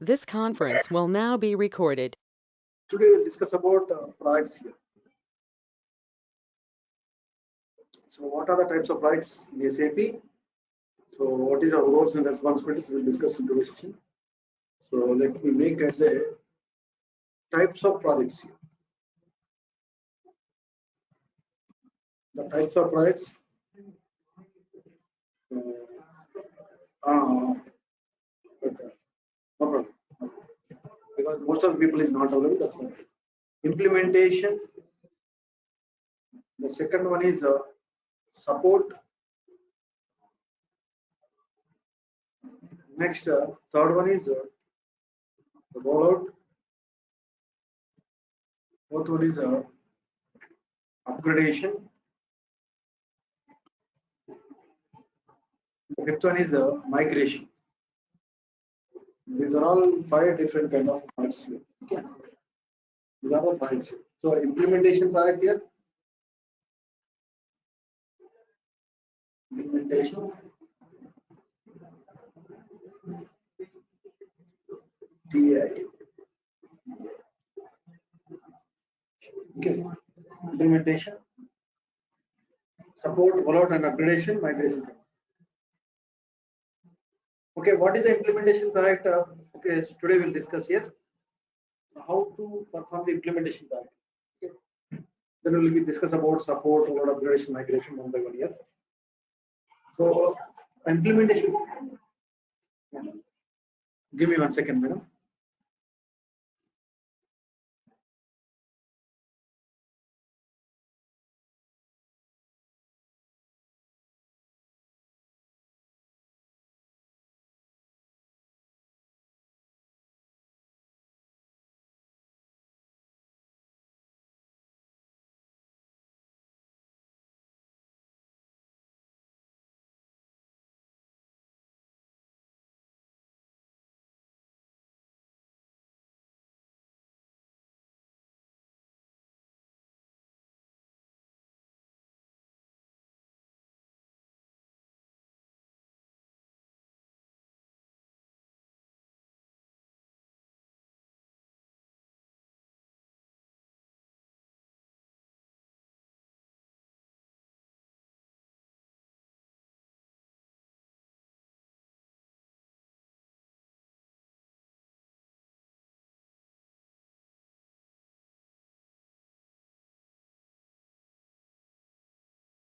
This conference will now be recorded. Today we'll discuss about products here. So what are the types of products in SAP? So what is our roles and responsibilities? We'll discuss in today's session. So let me make as a types of projects here. The types of products. Okay. No problem. Because most of the people is not available. That's why. Implementation. The second one is support. Next, third one is rollout. Fourth one is upgradation. The fifth one is migration. These are all 5 different kind of products here. Okay. These are the products here. So implementation product here. Implementation. TI. Okay. Implementation. Support, rollout and upgradation, migration. Okay, what is the implementation product? Okay, so today we'll discuss here how to perform the implementation product. Okay. Then we'll discuss about support, rollout, upgradation, migration one by one here. So implementation. Give me 1 second, madam.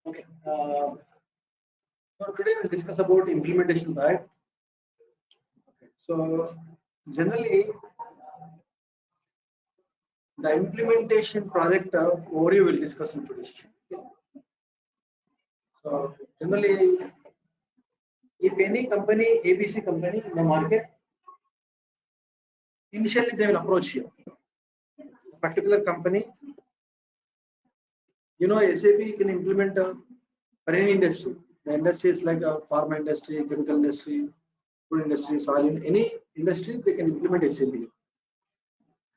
Okay. So today we'll discuss about implementation, right? Okay. So generally, the implementation project overview will discuss in today's session. Okay. So generally, if any company, ABC company in the market, initially they will approach you. A particular company, you know, SAP can implement for any industry. The industry is like a pharma industry, chemical industry, food industry, soil in any industry they can implement SAP.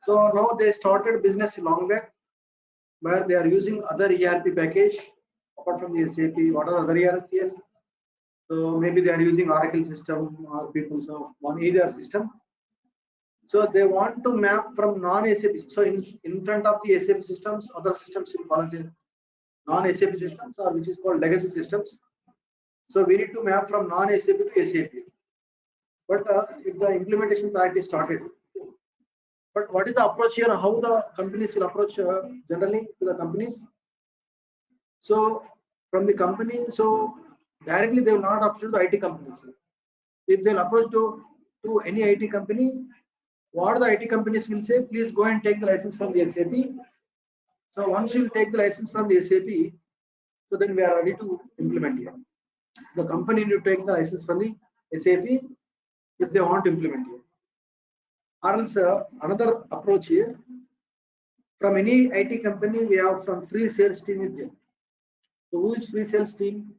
So now they started business long back, where they are using other ERP package apart from the SAP. What are other ERPs? So maybe they are using Oracle system or PeopleSoft, one either system. So they want to map from non-SAP. So in front of the SAP systems, other systems will follow non-SAP systems, or which is called legacy systems. So we need to map from non-SAP to SAP. But if the implementation practice started, but what is the approach here? How the companies will approach generally to the companies? So from the company, so directly they will not approach the IT companies. If they'll approach to any IT company, what the IT companies will say, please go and take the license from the SAP. So once you take the license from the SAP, so then we are ready to implement here. The company need to take the license from the SAP if they want to implement here. Or else another approach here, from any IT company, we have from free sales team is there. So who is free sales team?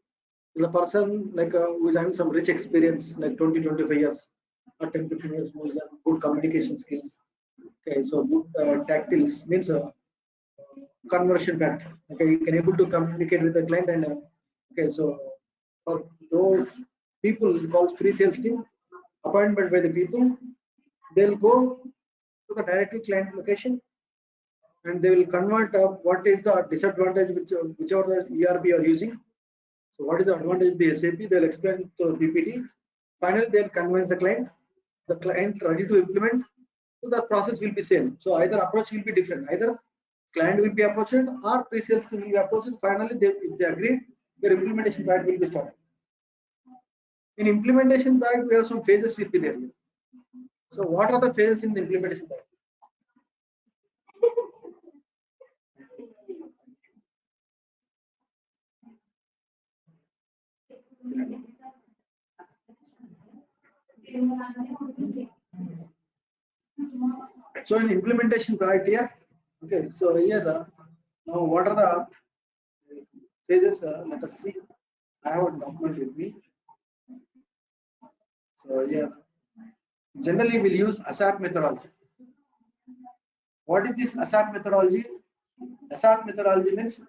Is a person like who is having some rich experience, like 20-25 years or 10-15 years, who is good communication skills. Okay, so good tactiles means conversion factor. Okay, you can able to communicate with the client and okay, so for those people called free sales team, appointment by the people, they'll go to the directly client location and they will convert what is the disadvantage whichever the ERP are using. So what is the advantage of the SAP? They'll explain to the PPT. Finally, they'll convince the client. The client ready to implement. So the process will be same. So either approach will be different. Either client will be approached or pre-sales will be approached. Finally, if they agree, their implementation part will be started. In implementation part, we have some phases will be there. So what are the phases in the implementation part? So in implementation part here, okay. So here now what are the phases? Let us see. I have a document with me. So yeah, generally we'll use ASAP methodology. What is this ASAP methodology? ASAP methodology means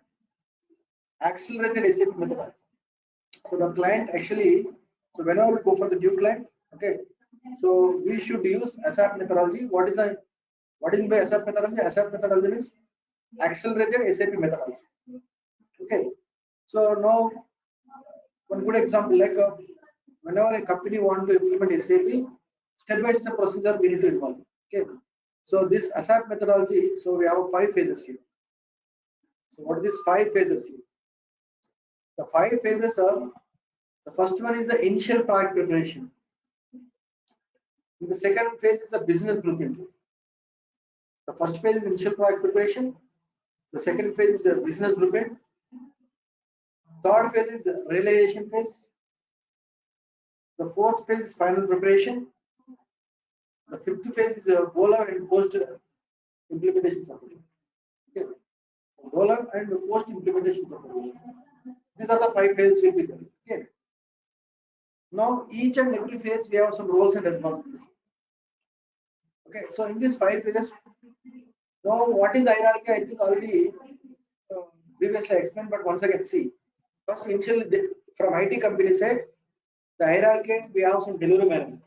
accelerated SAP methodology. So the client actually, so whenever we go for the new client, okay, so we should use ASAP methodology. What is by ASAP methodology? ASAP methodology means accelerated SAP methodology. Okay, so now one good example, like whenever a company want to implement SAP, step-by-step procedure we need to involve. Okay, so this ASAP methodology, so we have 5 phases here. So what is this 5 phases here? The 5 phases are, the first one is the initial product preparation. The second phase is the business blueprint. The first phase is initial product preparation. The second phase is the business blueprint. Third phase is the realization phase. The fourth phase is final preparation. The fifth phase is go live and post implementation support. Okay. Go live and post implementation support. These are the 5 phases will be there. Okay. Now each and every phase we have some roles and responsibilities. Okay. So in these 5 phases, now what is the hierarchy? I think already previously explained, but once again see. First, initially from IT company side, the hierarchy we have some delivery manager.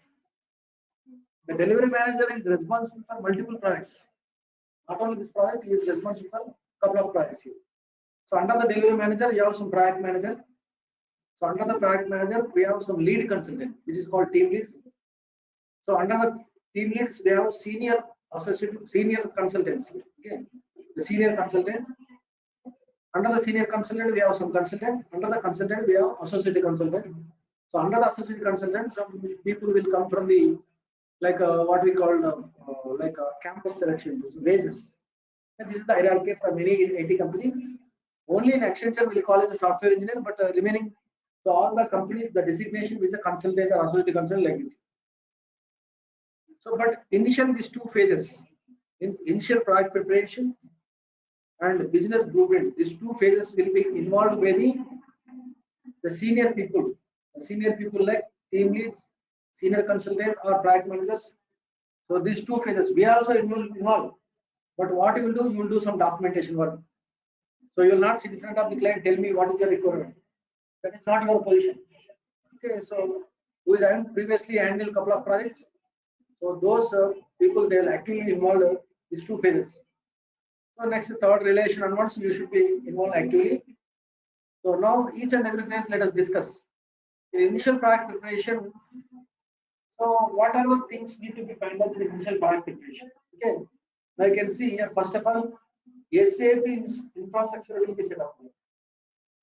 The delivery manager is responsible for multiple projects. Not only this project, he is responsible for a couple of projects here. So under the delivery manager, you have some project manager. So under the project manager, we have some lead consultant, which is called team leads. So under the team leads, we have senior associate, senior consultants. Okay, the senior consultant. Under the senior consultant, we have some consultant. Under the consultant, we have associate consultant. So under the associate consultant, some people will come from the like what we call campus selection basis. And this is the hierarchy from any IT company. Only in Accenture we'll call it a software engineer, but remaining so all the companies, the designation is a consultant or associate consultant like this. So, but initial these 2 phases, in initial product preparation and business blueprint, these 2 phases will be involved by the senior people. The senior people like team leads, senior consultant or project managers. So these 2 phases we are also involved. But what you will do, you will do some documentation work. So you will not sit in front of the client, tell me what is your requirement. That is not your position. Okay, so we have previously handled a couple of projects. So those people, they will actively involve these 2 phases. So next, third relation onwards, you should be involved actively. So now each and every phase, let us discuss. In initial product preparation, so what are the things need to be found out in the initial product preparation? Okay, now you can see here, first of all, SAP infrastructure will be set up.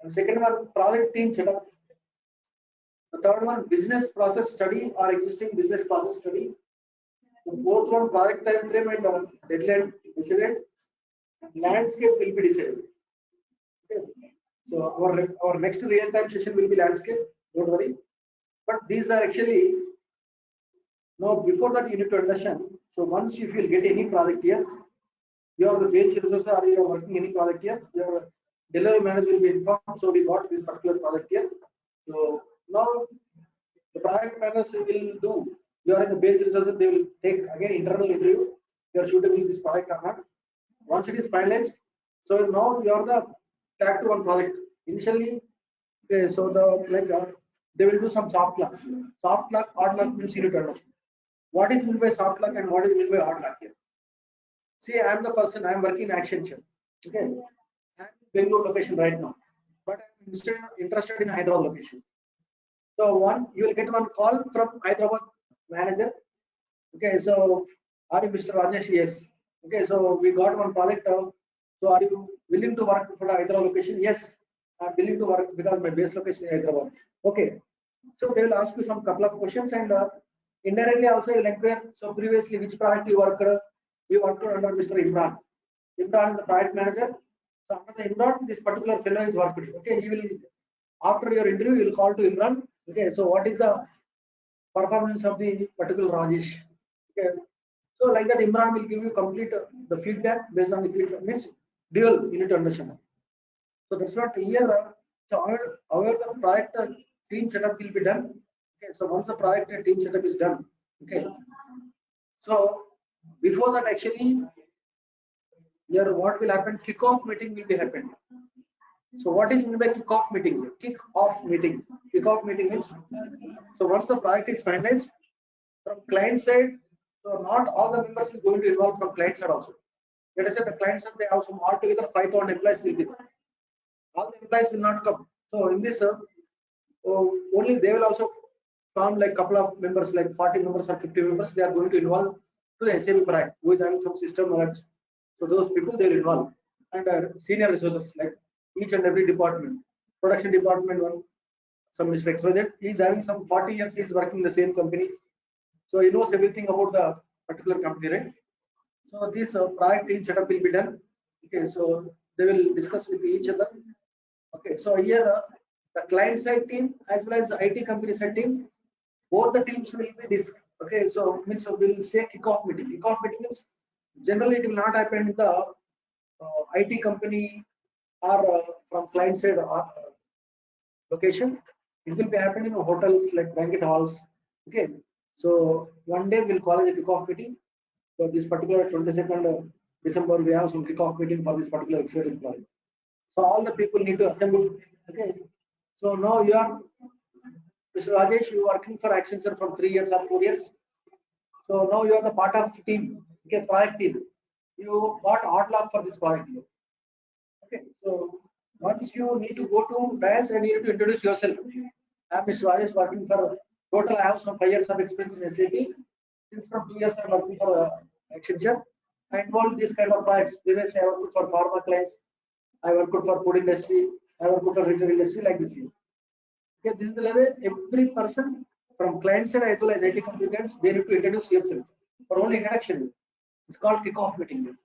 And second one, project team set up. The third one, business process study or existing business process study. The fourth one, project time frame and deadline decided. Landscape will be decided. Okay. So our next real time session will be landscape. Don't worry. But these are actually now before that you need to understand. So once if you will get any project here, you are the bench resource or you are working any project here, your delivery manager will be informed. So we got this particular project here. So now the project manager will do. You are in the bench resource, they will take again internal interview. You are suitable in this project or not. Once it is finalized, so now you are the tag to one project. Initially, okay, so the they will do some soft clocks. Soft clock, hard clock means you need to understand. What is meant by soft lock and what is meant by hard lock here? See, I am the person, I am working in Accenture. Okay, I am in Bangalore location right now, but I am interested in Hyderabad location. So you will get one call from Hyderabad manager. Okay, so are you Mr. Rajesh? Yes. Okay, so we got one project. So are you willing to work for the Hyderabad location? Yes, I'm willing to work because my base location is Hyderabad. Okay, so they will ask you some couple of questions and indirectly also you will inquire. So previously which project you worked? We worked under Mr. Imran. Imran is the project manager. So under the Imran, this particular fellow is worked. Okay, you will after your interview you will call to Imran. Okay, so what is the performance of the particular Rajesh? Okay, so like that Imran will give you complete the feedback based on the feedback means dual you need to understand. So that's what here. So however the project team setup will be done. Okay, so once the project team setup is done, okay. So before that actually here what will happen? Kickoff meeting will be happening. So what is meant by kickoff meeting? Kickoff meeting. Kickoff meeting means so once the project is finalized from client side, so not all the members is going to involve from client side also. Let us say the client side they have some altogether 5,000 employees will be there. All the employees will not come. So in this only they will also form like couple of members like 40 members or 50 members they are going to involve to the SAP project who is having some system knowledge. So those people they will involve and senior resources like each and every department. Production department one, some Mr. XYZ, he is having some 40 years he is working in the same company. So he knows everything about the particular company, right? So this project team setup will be done. Okay, so they will discuss with each other. Okay, so here the client side team as well as the IT company side team, both the teams will be okay. So means so we'll say kickoff meeting. Kickoff meeting means generally it will not happen in the IT company or from client side location. It will be happening in hotels like banquet halls. Okay, so one day we'll call it a kickoff meeting. So this particular 22nd of December we have some kickoff meeting for this particular experience project. So all the people need to assemble. Okay. So now you are Mr. Rajesh, you are working for Accenture from 3 years or 4 years. So now you are the part of team, okay, project team. You got hot lock for this project. Okay. So once you need to go to dais and you need to introduce yourself. I'm Mr. Rajesh working for total. I have some 5 years of experience in SAP. Since from 2 years I'm working for Accenture. I involved this kind of projects. Previously I worked for pharma clients. I worked for food industry. I worked for retail industry like this. Okay, this is the level every person from client side as well as IT consultants they need to introduce yourself for only introduction. It's called kickoff meeting.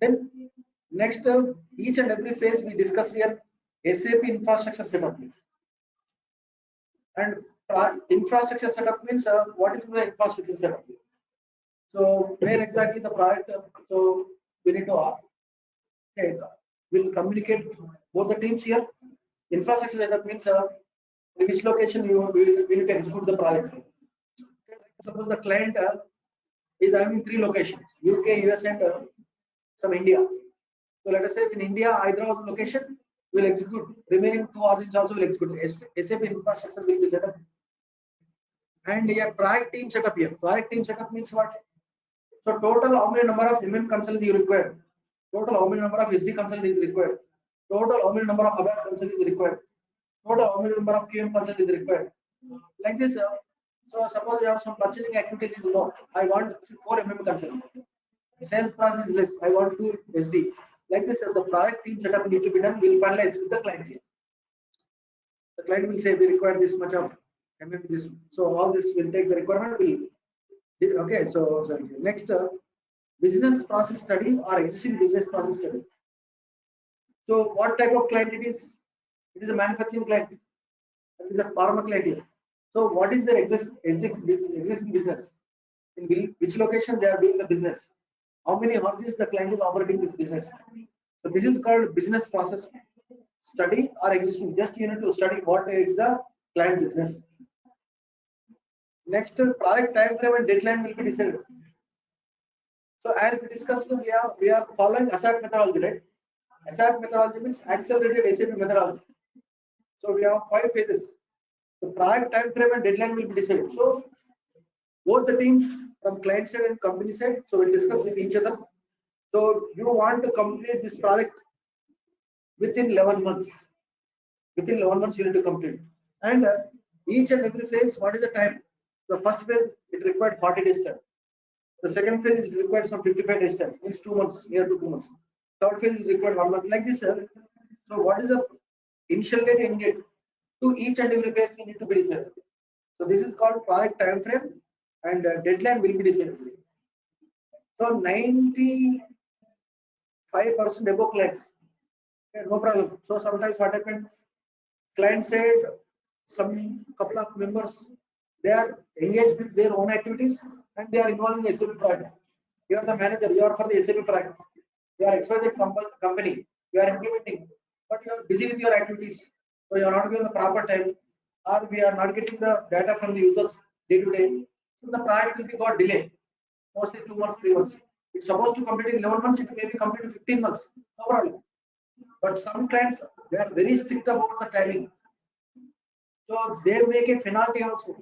Then next each and every phase we discuss here SAP infrastructure setup and infrastructure setup means what is the infrastructure setup? So where exactly the product? So we need to okay, we'll communicate both the teams here. Infrastructure setup means in which location we need to execute the project. Okay, suppose the client is having 3 locations: UK, US, and some India. So let us say in India, Hyderabad location will execute. Remaining 2 origins also will execute. SAP infrastructure will be set up. And here project team setup here. Project team setup means what? So total how many number of MM consultants you require? Total how many number of SD consultants is required? Total how many number of other consultants is required? Total how many number of QM consultants is required? Like this. So suppose you have some purchasing activities is more. I want 4 consultants. Sales process is less. I want 2 SD. Like this, the product team setup need to be done. We'll finalize with the client here. The client will say we require this much of This. So all this will take the requirement. Okay. So sorry. Next, business process study or existing business process study. So what type of client it is? It is a manufacturing client. It is a pharma client here. So what is their existing business? In which location they are doing the business? How many origins the client is operating this business? So this is called business process study or existing. Just you need to study what is the client business. Next, project time frame and deadline will be decided. So as we discussed, we are following SAP methodology, right? SAP methodology means accelerated SAP methodology. So we have 5 phases. The project time frame and deadline will be decided. So both the teams from client side and company side. So we'll discuss with each other. So you want to complete this project within 11 months. Within 11 months, you need to complete. And each and every phase, what is the time? The first phase, it required 40 days time. The second phase is required some 55 days time. Means 2 months, near to 2 months. Third phase is required 1 month. Like this, sir. So what is the initial date, end date? To each and every phase, we need to be decided. So this is called project time frame, and deadline will be decided. So 95% above clients. Okay, no problem. So sometimes what happened? Client said some couple of members, they are engaged with their own activities and they are involved in SAP project. You are the manager, you are for the SAP project. You are XYZ company, you are implementing, but you are busy with your activities. So you are not giving the proper time, or we are not getting the data from the users day to day. So the project will be got delayed, mostly 2 months, 3 months. It's supposed to complete in 11 months, it may be completed in 15 months. No problem. But some clients, they are very strict about the timing. So they make a penalty also.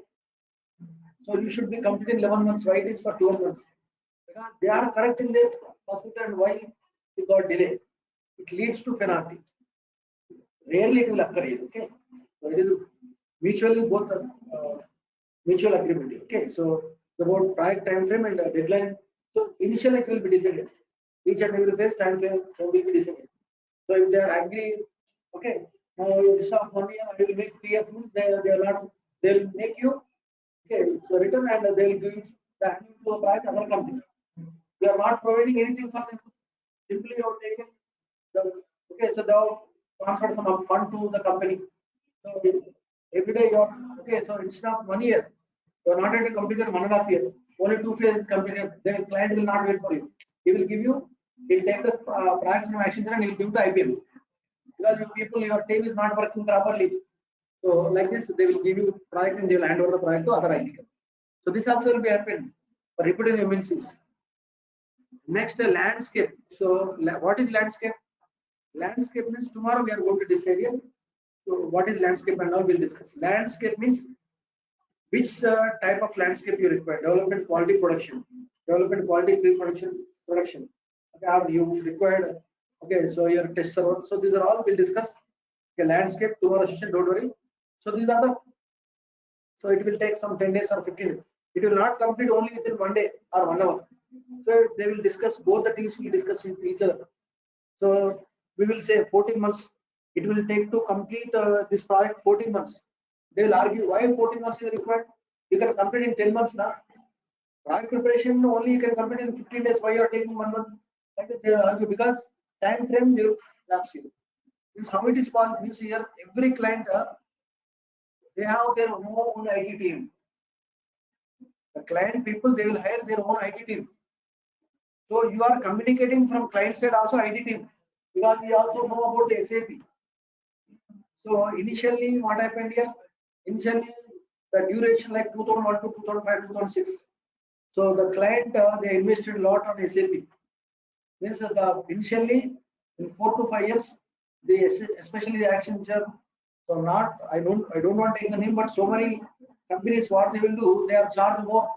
So you should be completing 11 months. Why it is for 12 months? Because they are correct in their hospital and why it got delay. It leads to penalty. Rarely it will occur here. Okay. So it is mutually both mutual agreement. Okay. So about project time frame and deadline. So initially it will be decided. Each and every phase time frame will be decided. So if they are agree, okay, now this of 1 year I will make 3 years means they are not, they will make you, okay, so return and they will give the annual to a private other company. You are not providing anything for them. Simply you are taking the, okay, so they have transferred some fund to the company. So every day you are, okay, so instead of 1 year, you are not going to complete 1.5 years. Only 2 phases completed. Then client will not wait for you. He will give you, he'll take the project from action and he'll give the IPM. Because you people, your team is not working properly. So like this, they will give you project and they will hand over the project to other IT company. So this also will be happened for repeated MNCs. Next, landscape. So what is landscape? Landscape means tomorrow we are going to decide here. So what is landscape and all we'll discuss. Landscape means which type of landscape you require. Development, quality, production. Development, quality, pre-production, production. Okay, you required. Okay, so your test server. So these are all we'll discuss. Okay, landscape tomorrow session. Don't worry. So these are the. So it will take some 10 days or 15 days. It will not complete only within 1 day or 1 hour. So they will discuss. Both the teams will discuss with each other. So we will say 14 months. It will take to complete this project 14 months. They will argue why 14 months is required. You can complete in 10 months now. Project preparation only you can complete in 15 days. Why you are taking 1 month? Like that they will argue because time frame they will lapse you. Means how it is called means here every client they have their own IT team. The client people they will hire their own IT team. So you are communicating from client side also IT team because we also know about the SAP. So initially what happened here? Initially the duration like 2001 to 2005, 2006. So the client they invested a lot on SAP. Means the initially in 4 to 5 years, they especially the Accenture. So not I don't want to take the name, but so many companies what they will do they are charged more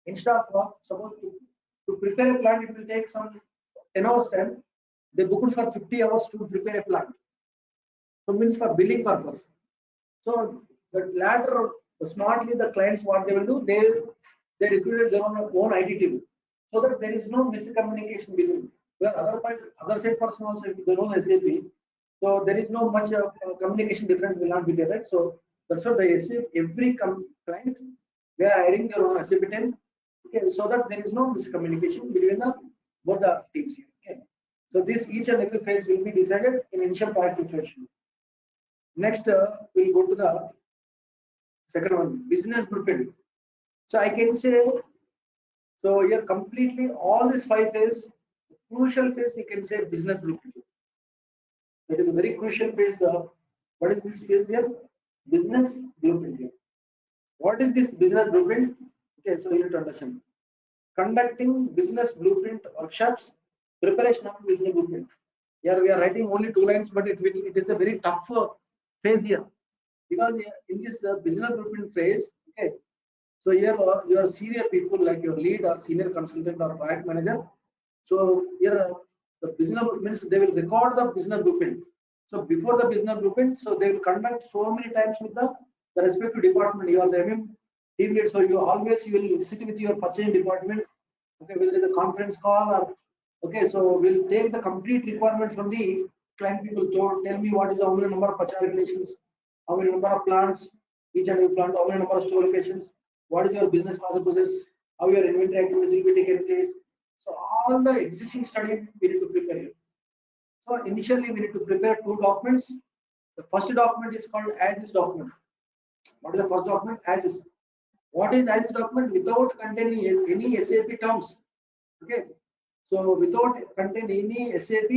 instead of suppose to prepare a plant it will take some 10 hours time. They book it for 50 hours to prepare a plant. So means for billing purpose. So the latter smartly the clients what they will do they recruited their own IT team so that there is no miscommunication between where other parts other side person also if they know SAP so there is no much communication difference will not be there right. So that's what the SAP every client they are hiring their own SAP team okay so that there is no miscommunication between the both the teams here okay. So this each and every phase will be decided in initial project preparation. Next, we'll go to the second one, business blueprint. So I can say, so here completely all these 5 phases, crucial phase we can say business blueprint. That is a very crucial phase. What is this phase here? Business blueprint. Here. What is this business blueprint? Okay, so you need to understand. Conducting business blueprint workshops, preparation of business blueprint. Here we are writing only 2 lines, but it is a very tough phase here because in this business blueprint phase, okay, So here your senior people like your lead or senior consultant or project manager. So here the business means they will record the business blueprint. So before the business blueprint, so they will conduct so many times with the respective department. You are the team lead, so you will sit with your purchasing department. Okay, whether it's a conference call or okay, so we'll take the complete requirement from the client people. So tell me what is the number of purchase relations, how many number of plants, each and every plant, how many number of store locations, what is your business processes, how your inventory activities will be taken place. So all the existing study we need to prepare it. So initially we need to prepare two documents. The first document is called as is document. What is the first document? As is. What is as is document? Without containing any SAP terms. Okay. So without containing any SAP,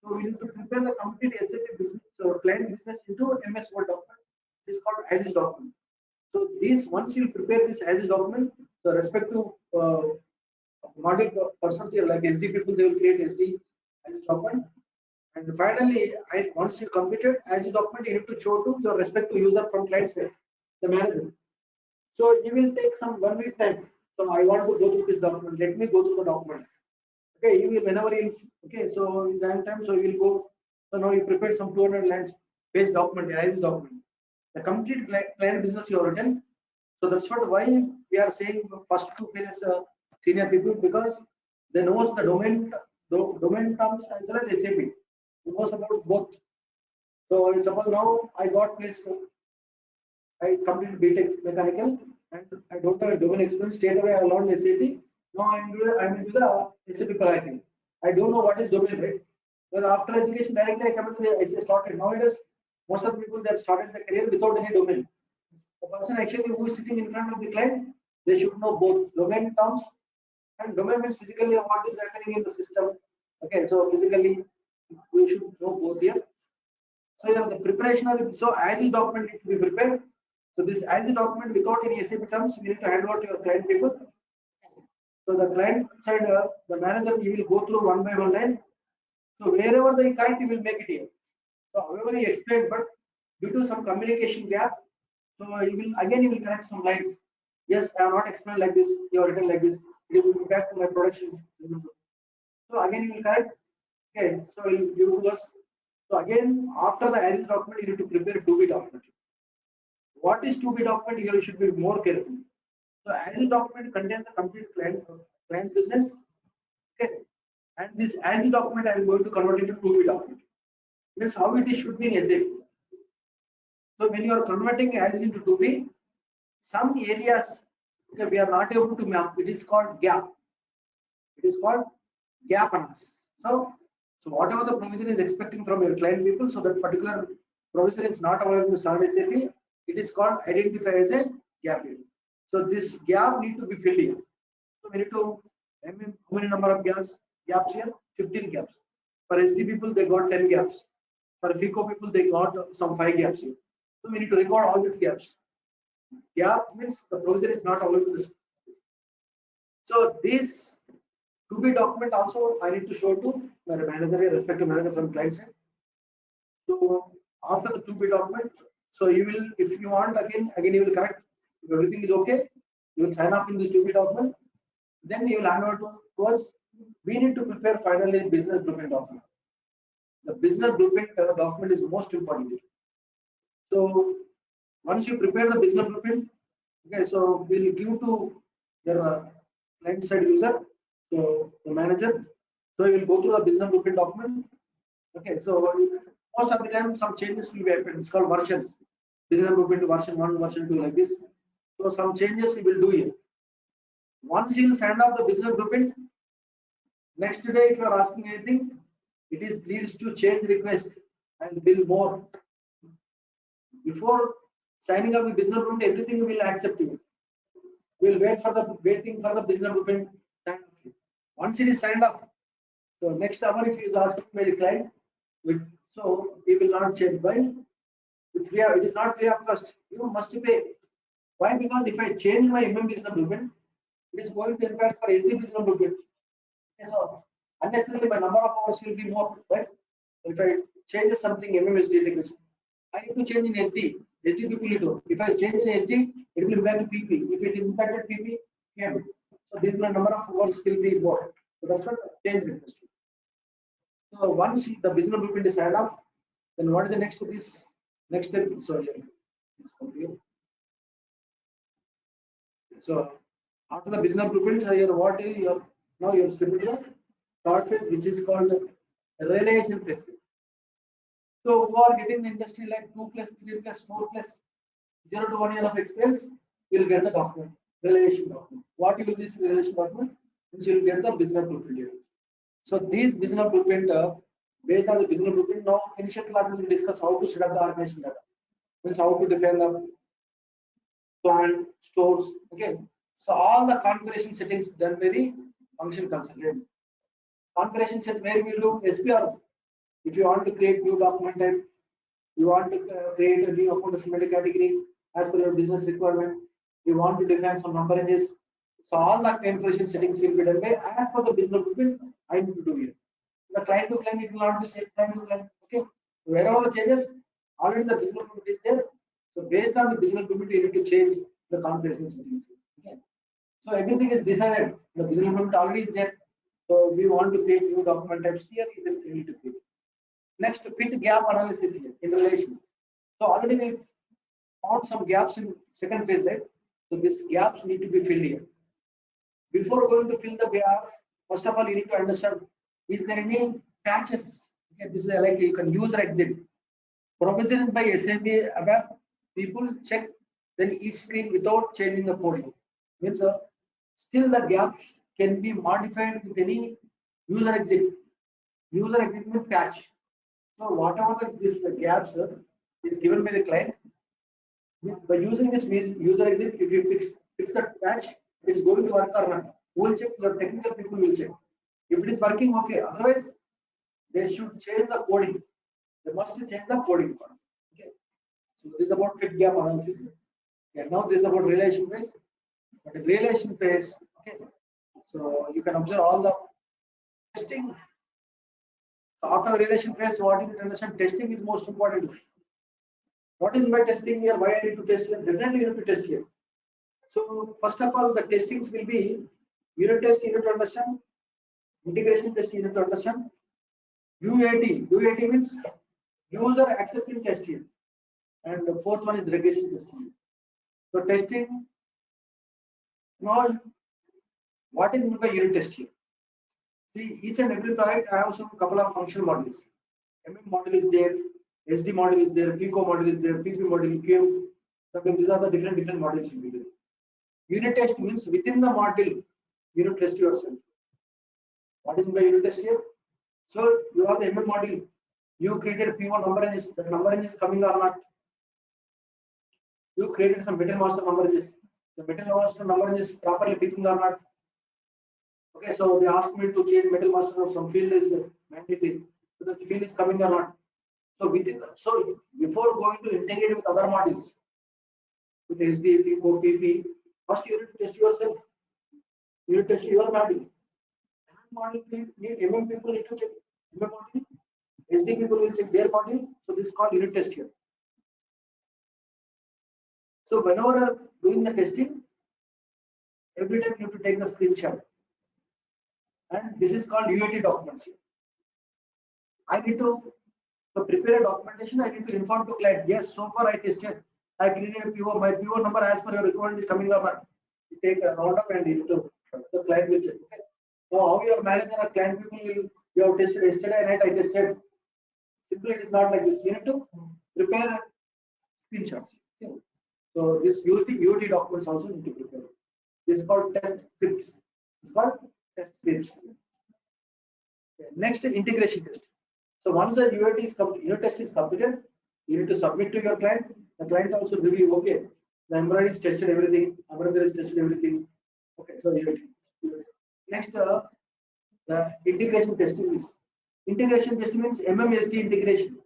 so we need to prepare the complete SAP business, so client business into MS Word document. It is called as is document. So this once you prepare this as is document, the respective model persons here like SD people, they will create SD as a document. And finally, once you completed as a document, you need to show to your respective user from client side, the manager. So you will take some 1 week time. So I want to go through this document. Let me go through the document. Okay, you will whenever you okay. So in that time, so you will go. So now you prepared some 200 lines page document, as document. The complete client business you have written. So that's what why we are saying first to phase senior people because they knows the domain terms as well as SAP. He knows about both. So suppose now I got placed, I completed BTech mechanical and I don't have a domain experience. Straight away I learned SAP. Now I'm into the SAP planning. I don't know what is domain, right? But after education directly I come to the I started. Nowadays most of the people that started their career without any domain. The person actually who is sitting in front of the client, they should know both domain terms and domain means physically what is happening in the system. Okay, so physically we should know both here. So here the preparation of it, so as the document need to be prepared. So this as the document without any SAP terms, we need to hand over to your client people. So the client side, the manager, he will go through one by one line. So wherever the correct, he will make it here. So however he explained, but due to some communication gap, so he will correct some lines. Yes, I have not explained like this. You have written like this. It will impact my production. So again, he will correct. Okay, so he will give to us. So again, after the as document, you need to prepare to be document. What is to be document? Here you should be more careful. So as document contains the complete client business. Okay, and this as document I am going to convert into to be document. Means how it is should be in SAP. So when you are converting as into to be, some areas okay, we are not able to map. It is called gap. It is called gap analysis. So whatever the provision is expecting from your client people, so that particular provision is not available to standard SAP. It is called identify as a gap here. So this gap need to be filled in. So we need to how many number of gaps here? 15 gaps. For SD people they got 10 gaps. For FICO people they got some 5 gaps here. So we need to record all these gaps. Gap means the provision is not available. So this to be document also I need to show to my manager, respective manager from client side. So after the to be document, so you will, if you want again you will correct. If everything is okay, you will sign up in this to be document. Then you will hand over to us. We need to prepare finally business blueprint document. The business blueprint document is most important. So once you prepare the business blueprint, okay, so we'll give to your client side user, so the manager. So you will go through the business blueprint document. Okay, so most of the time some changes will be happened. It's called versions. Business blueprint version 1, version 2 like this. So some changes we will do here. Once you will send off the business blueprint, next day if you are asking anything, it is leads to change request and bill more. Before signing up the business blueprint, everything will accept you. We will waiting for the business blueprint signed up. Once it is signed up, so next hour if he is asking by the client, so he will not change. Why? It is not free of cost. You must pay. Why? Because if I change my business blueprint, it is going to impact for SD business blueprint. Okay, so unnecessarily my number of hours will be more, right? If I change something MMSD integration, I need to change in SD. SD people you do. If I change in SD, it will impact PP. If it is impacted PP, PM. So these are number of words will be more. So that's what change in industry. So once the business blueprint is signed off, then what is the next to this next step? So here, let's come here. So after the business blueprint, here what is your now you are stepping to the third phase, which is called realization phase. So who are getting the industry like 2 plus 3 plus 4 plus 0 to 1 year of experience, you will get the document, realization document. What will this realization document? Means you will get the business blueprint here. So these business blueprint, based on the business blueprint, now initial classes will discuss how to set up the organization data. Means how to define the plant, stores, okay. So all the configuration settings done by the function consultant. Configuration set where we do SPR. If you want to create new document type, you want to create a new account estimated category as per your business requirement. You want to define some numberages. So all the configuration settings will be done by as per the business blueprint. I need to do here. The client to client, it will not be same client to client. Okay. So wherever the changes, already the business blueprint is there. So based on the business blueprint, you need to change the configuration settings. Okay. So everything is decided. The business blueprint already is there. So we want to create new document types here, you need to create. Next, fit gap analysis here in relation. So already we found some gaps in second phase, right? So these gaps need to be filled here. Before going to fill the gap, first of all, you need to understand: is there any patches? Okay, this is like you can user exit. Provisioned by SAP ABAP, people check then each screen without changing the coding. Means still the gaps can be modified with any user exit. User exit means patch. So whatever the gaps is given by the client, by using this user exit, if you fix that patch, it is going to work or not. Who will check? Your technical people will check. If it is working, okay. Otherwise, they should change the coding. They must change the coding part. Okay. So this is about fit gap analysis. Okay. Now this is about relation phase. But in relation phase, okay. So you can observe all the testing. So after the relation phase, what you need to understand, testing is most important. What is my testing here? Why I need to test here? Definitely you need to test here. So first of all, the testings will be unit test you need to understand, integration test you need to understand, UAT. UAT means user acceptance test here, and the fourth one is regression testing. So testing. Now, what is meant by unit test here? See, each and every project I have some couple of functional modules. Module is there, SD module is there, FICO module is there, PP module, QM. So these are the different modules will be there. Unit test means within the module, unit test yourself. What is meant by unit test here? So you have the module. You created P1 number range. That number range is coming or not? You created some metal master number ranges. The metal master number range is properly picking or not? Okay, so they asked me to change metal master of some field is mandatory. So the field is coming or not? So before going to integrate with other modules, with SD, FICO, PP, first you need to test yourself. You need to test your module. Module need people need to check module. SD people will check their module. So this is called unit test here. So whenever you are doing the testing, every time you have to take the screenshot. And this is called UAT documents. I need to prepare a documentation. I need to inform to client. Yes, so far I tested. I created a PO. My PO number as per your requirement is coming up. You take a round up and you to the client will check. Okay. So how your manager or client people will you have tested yesterday night I tested. Simply it is not like this. You need to prepare screenshots. Okay. So this UAT documents also need to prepare. This is called test scripts. It's called test scripts. Okay. Next, integration test. So once the unit test is completed, you need to submit to your client. The client also review. Okay, the embroidery is tested everything. Embroidery is tested everything. Okay, so UAT. Next, the integration testing is. Integration testing means MMSD integration.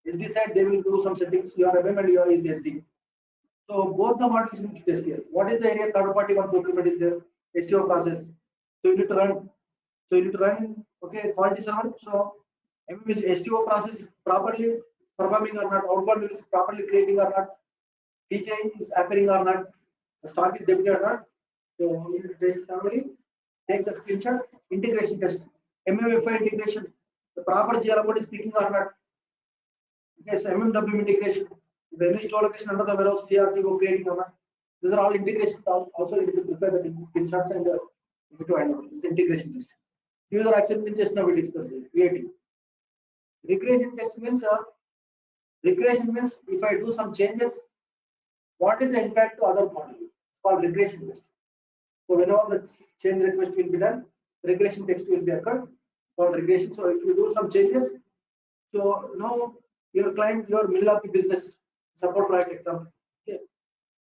SD side they will do some settings. Your MM and your is SD. So both the modules need to test here. What is the area third party one procurement is there? STO process. So you need to run. So you need to run in quality server. So MM is STO process properly performing or not, outbound bill is properly creating or not, PJ is appearing or not, the stock is debited or not. So you need to test normally, take the screenshot, integration test, MMFI integration, the proper GR code is speaking or not. Okay, so MMW integration, the any store location under the warehouse TRTO creating or not. These are all integration tasks. Also, you need to prepare the screenshots and you need to handle this integration test. User acceptance test now we discussed it, creating. Regression test means if I do some changes, what is the impact to other model? It's called regression test. So whenever the change request will be done, regression text will be occurred called regression. So if you do some changes, so now your client, your middle of the business support project example. Okay.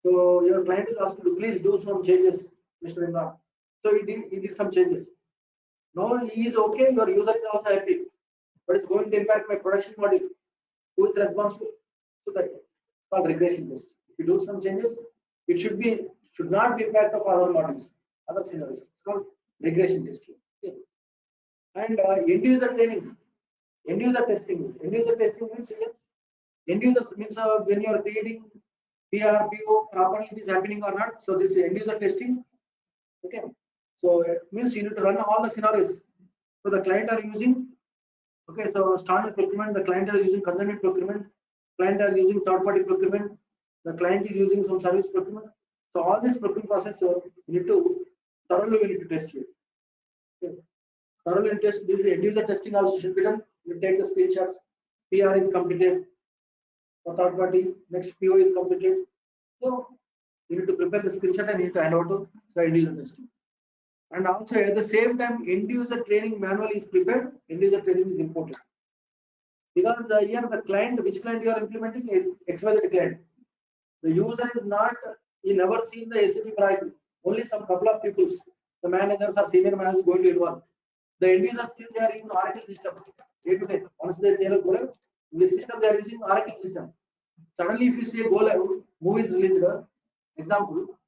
So your client is asked to please do some changes, Mr. Imran. So he did some changes. Now he is okay, your user is also happy, but it's going to impact my production model. Who is responsible? So that called regression test. If you do some changes, it should not be impact of other models, other scenarios. It's called regression testing. Okay. And end user training, end user testing. End user testing means end users means when you are creating PRPO properly, it is happening or not. So this end user testing. Okay. So it means you need to run all the scenarios. So the client are using. Okay, so standard procurement, the client are using consultant procurement, client are using third-party procurement, the client is using some service procurement. So all this procurement process, so you need to thoroughly test it. Okay. Thoroughly test this end user testing also should be done. You take the screenshots. PR is completed for third party. Next PO is completed. So you need to prepare the screenshot and you need to hand over to the end user testing. And also at the same time, end user training manual is prepared. End user training is important because here the client, which client you are implementing is XYZ client. The user is not, he never seen the SAP project. Only some couple of people, the managers or senior managers going to involve. The end users still they are using Oracle system day to day. Once they say go live, in this system they are using Oracle system. Suddenly, if you say go live, movie is released, example,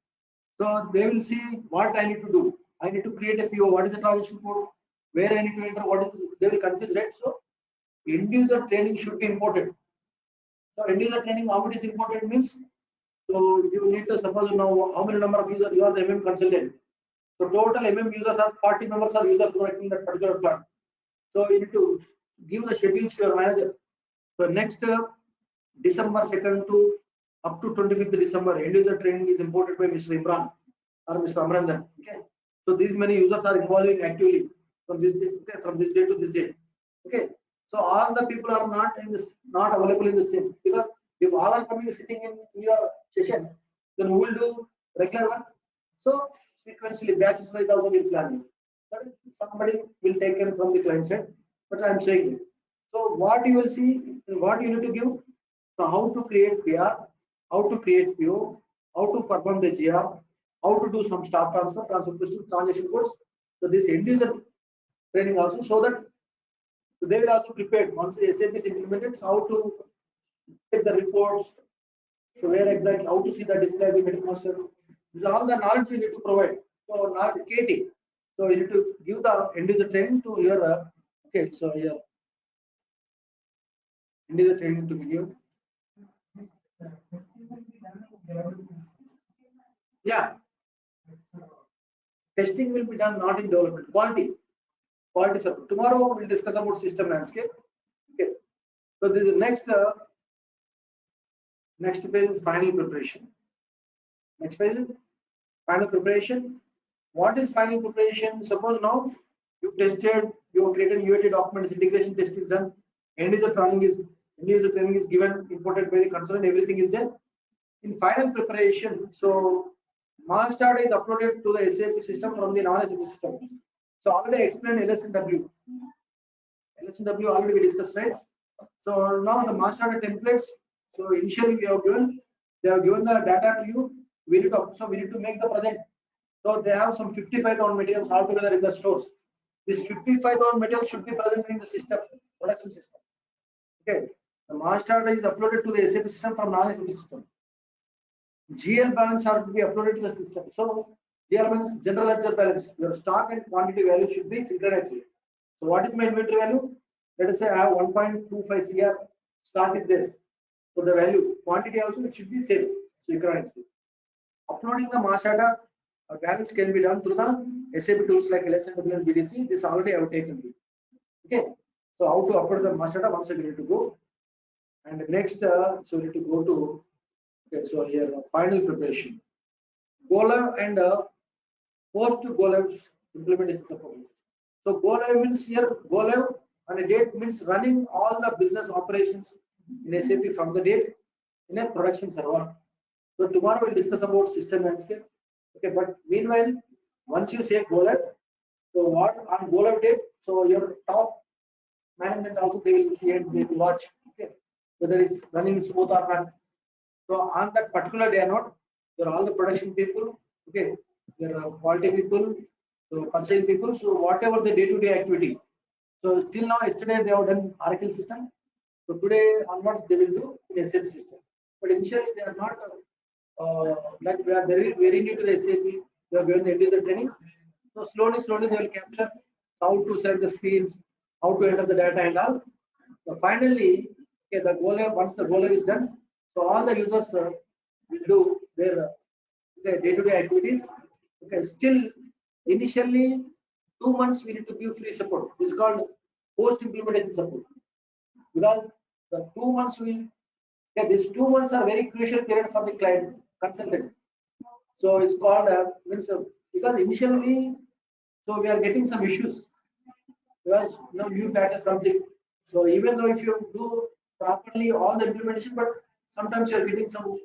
so they will see what I need to do. I need to create a PO. What is the transaction code? Where I need to enter? What is? They will confuse, right? So end user training should be important. So end user training, how it is important means, so you need to suppose now how many number of users you are the MM consultant. So total MM users are 40 members are users working in that particular plant. So you need to give the schedules to your manager. So next December 2nd to up to 25th December, end user training is imported by Mr. Imran or Mr. Amrandan. Okay. So these many users are involving actively from this day, okay, from this day to this day. Okay. So all the people are not in this, not available in the same, because if all are coming sitting in your session, then who will do regular one? So sequentially batches wise also will plan. But somebody will take care from the client side. But I am saying it. So what you will see, what you need to give. So how to create PR, how to create PO, how to perform the GR, how to do some stock transfer, transaction codes. So this end user training also, so that they will also prepare once the SAP is implemented, so how to get the reports, so where exactly, how to see the display of the metal master. This is all the knowledge you need to provide. So knowledge KT. So you need to give the end user training to your okay. So your end user training to be given. Yeah, testing will be done not in development. Quality support. Tomorrow we'll discuss about system landscape. Okay. So this is next phase is final preparation. Next phase is final preparation. What is final preparation? Suppose now you tested, you have created UAT documents, integration test is done, end user training is given, imported by the consultant, everything is there. In final preparation, so master data is uploaded to the SAP system from the non-SAP system. So already I explained LSNW. LSNW already we discussed, right? So now the master data templates. So initially they have given the data to you. We need to make the present. So they have some 55,000 materials altogether in the stores. This 55,000 materials should be present in the system, production system. Okay. The master data is uploaded to the SAP system from non-SAP system. GL balance have to be uploaded to the system. So GL balance, general ledger balance, your stock and quantity value should be synchronized. So what is my inventory value? Let us say I have 1.25 CR stock is there. So the value, quantity also it should be same, synchronously. Uploading the master data balance can be done through the SAP tools like LSNW and BDC. This already I have taken you. Okay. So how to upload the master data? Once again, you need to go. And next, so you need to go to, okay, so here, final preparation. Go live and post go live implementation support. So go live means here, go live on a date means running all the business operations in SAP from the date in a production server. So tomorrow we'll discuss about system landscape. Okay, but meanwhile, once you say go live, so what on go live date, so your top management also they will see and they will watch, okay, whether it's running smooth or not. So on that particular day or not, you're all the production people, okay, your quality people, so purchasing people, so whatever the day-to-day activity. So till now, yesterday they have done Oracle system. So today onwards they will do in SAP system. But initially they are not like we are very new to the SAP. We are going to end user training. So slowly they will capture how to set the screens, how to enter the data and all. So finally, okay, the goal once the goal is done, so all the users will do their day-to-day activities. Okay, still initially 2 months we need to give free support. This is called post-implementation support. Because the 2 months will, yeah, these 2 months are very crucial period for the client consultant. So it's called means because initially, so we are getting some issues because new patches something. So even though if you do properly all the implementation, but sometimes you are getting some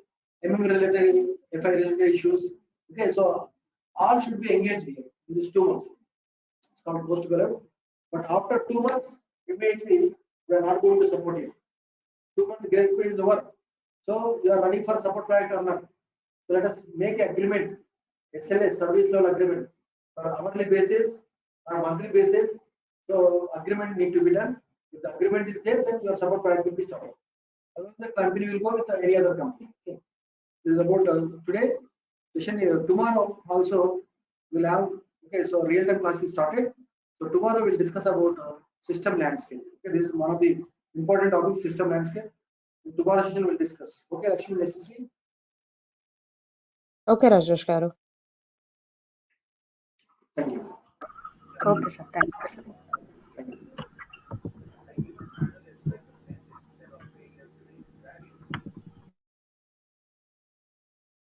MM related, FI related issues. Okay, so all should be engaged here in these 2 months. It's called post go. But after 2 months, immediately we are not going to support you. 2 months grace period is over. So you are running for support project or not. So let us make an agreement, SLA service level agreement, on hourly basis or monthly basis. So agreement need to be done. If the agreement is there, then your support project will be started. Otherwise, the company will go with any other company. Okay. This is about today session. Tomorrow also we'll have, okay. So real time class is started. So tomorrow we'll discuss about system landscape. Okay, this is one of the important topics, system landscape. In tomorrow session we'll discuss. Okay, Lakshmi, necessary. Okay Rajesh గారు. Thank you. Okay, sir. Thank you.